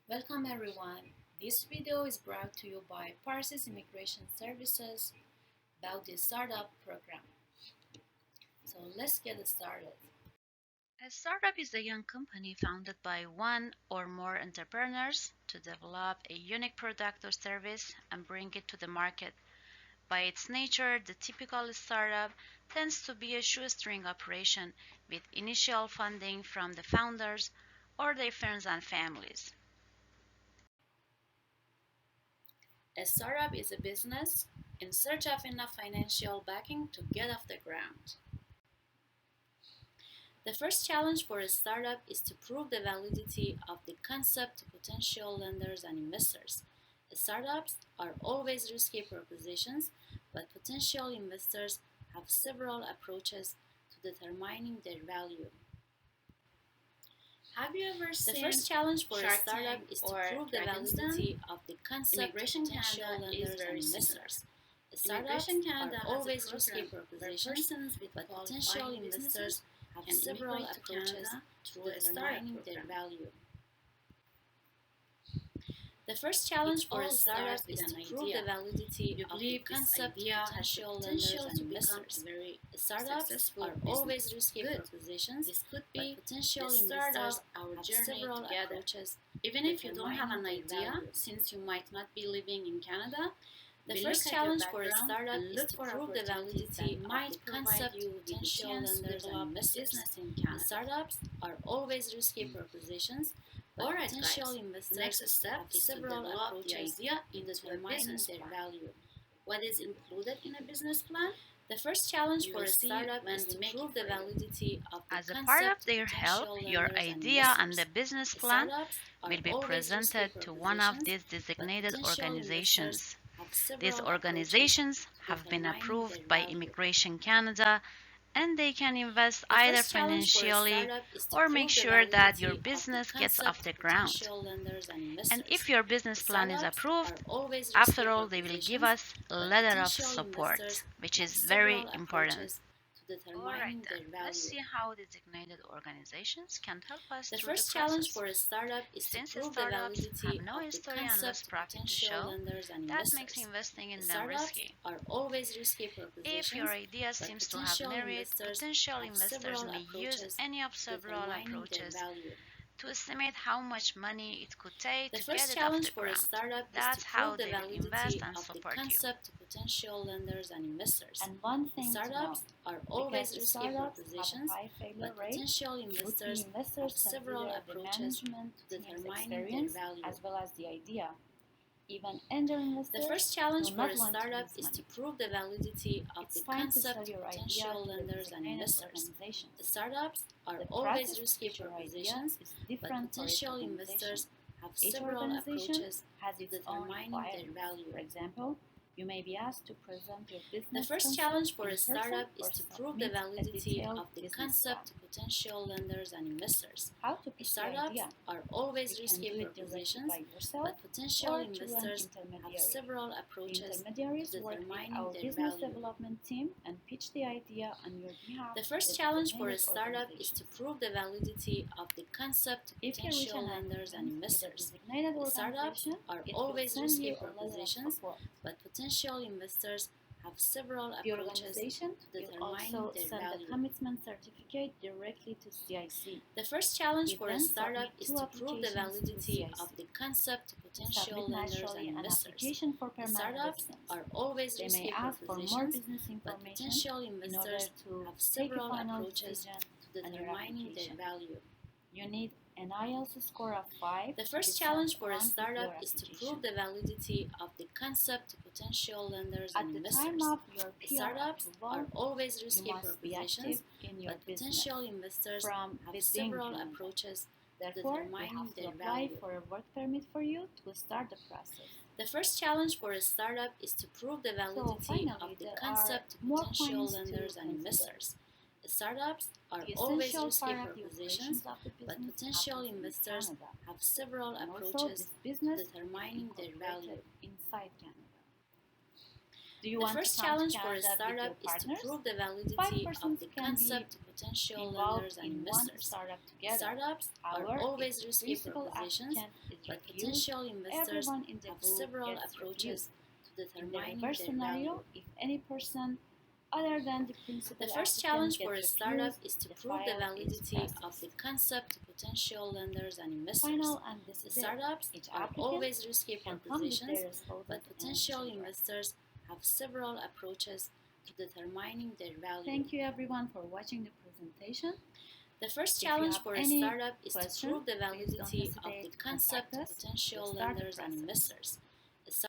Welcome everyone. This video is brought to you by Parsis Immigration Services about the startup program. So let's get started. A startup is a young company founded by one or more entrepreneurs to develop a unique product or service and bring it to the market. By its nature, the typical startup tends to be a shoestring operation with initial funding from the founders or their friends and families. A startup is a business in search of enough financial backing to get off the ground. The first challenge for a startup is to prove the validity of the concept to potential lenders and investors. Startups are always risky propositions, but potential investors have several approaches to determining their value. Have you ever The seen first challenge for a Shark startup Tank is to or prove the Dragon's Den? validity of the concept to Immigration potential Canada is lenders and very similar. investors. Startups Immigration Canada are has always a risky program where propositions, persons with but potential qualifying investors businesses have can several immigrate to approaches Canada to through a startup determining their program. value. The first challenge for a all startup starts with is to an prove idea. the validity You of the believe this concept to idea has the potential lenders potential and to become investors. a very Startups successful are business. always risky Good. propositions, This could but be potential the start investors of our have journey several together. approaches. Even if you don't have an determining their idea, value. since you might not be living in Canada, The we first look at your challenge for a background startup and is look to for prove the opportunities validity that of might the provide concept you to with the potential chance to lenders and develop a investors. business in Canada. Startups are always risky propositions, but Alright potential guys, investors next step have is to several develop the approaches idea to into a determining business their plan. value. What is included in a business plan? The first challenge You for will a see startup when is we to make prove it the for you. validity of the As a part of concept to their help, potential your lenders and idea and the investors. business plan Startups are will be always risky presented to one of propositions, these but designated potential investors organizations. have These several approaches organizations to have been determining their approved by value. Immigration Canada, and they can invest The either first challenge for a financially startup is to or make prove the sure that your validity of the business gets concept off to the ground. potential lenders and And investors. if your business plan is Startups approved, are always risky after all, they will give propositions, us a but letter of potential support, investors which have is very several important. approaches to Alright determining then, their let's value. see how designated organizations can help us The through the first challenge process. for a startup is to Since prove the startups have validity no of the history and less concept to profit to potential show, lenders and that makes investors. investing in them Startups risky. are always risky If your propositions, idea but seems to have potential merit, investors potential have investors several may use approaches any of to several determining their approaches value. to estimate how much money it could take The to get first it off the challenge for a ground. startup is to That's how prove the they will invest validity and of the support you. concept to potential lenders and investors. And one thing Startups to know, are always because risky startups propositions, have a high failure but rate, potential would-be investors have investors several consider the approaches management to team's determining their experience value. as well as the idea. Even angel investors The first challenge do for not a want to startup lose is to money. prove the validity of It's the fine to sell concept to your idea potential to the lenders and designated investors. organizations. Startups are The always process risky to pitch your idea propositions, is but different for each potential organization. investors have Each several organization approaches has to its own determining their requirements. value. For example, you may be asked to present your The business first concept challenge for in a startup person is or to prove the submit a validity detailed of the business concept to plan. potential lenders and investors. How to pitch the Startups idea? are always You can risky do it directly propositions, by yourself but potential or through an investors have intermediary. several The approaches intermediaries to work with determining our their business value. development team and pitch the idea on your behalf. The to first the challenge for a designated startup is to organizations. prove the validity of the concept to If you reach potential an lenders and agreement with a investors. designated Startups organization, are it will always send risky you a letter of propositions, support. but potential investors have several The approaches organization to will determining also their send value. a commitment certificate directly to CIC. The first challenge We for a then startup submit is two to prove the applications to validity CIC. of the concept to potential Submit lenders naturally and an investors. application for permanent Startups residence. are always They may risky ask for more propositions, business but information potential in order investors to have take a several final approaches decision to on your determining their application. value. You need an IELTS score of 5. The first challenge for a startup is to prove the validity of the concept to potential lenders At and the investors. time of your PR Startups approval, are always you risky must be propositions, active in your but business potential investors from have within several Canada. approaches to Therefore, we determining have to their apply value. for a work permit for you to start the process. The first challenge for a startup is to prove the validity finally, of the there concept to are more potential points lenders to and consider. investors. Startups are The always essential risky part of the propositions, operations of the but business potential happens in investors Canada. have several And also, approaches this business to determining their value. incorporated inside Canada. Do you The want first to come challenge to for a Canada with startup your is to partners? prove the 5 validity of persons the can be concept to potential involved lenders and in one investors. startup together. Startups are However, always if the risky principal propositions, applicant is but refused, potential investors everyone in the have group several gets approaches refused. to In the determining reverse their scenario, value. if any person other than the principal The first applicant challenge for gets a startup refused, is to the prove the file is validity of the processed. concept to potential lenders and investors. Final, and this The is it. startups Each are applicant always risky can come with propositions, their result but and potential children. investors have several approaches to determining their value. Thank you everyone for watching the presentation. The first If you challenge have for a any startup is to question, prove the please don't validity of hesitate the to concept contact to us. potential We'll start the lenders and process. investors.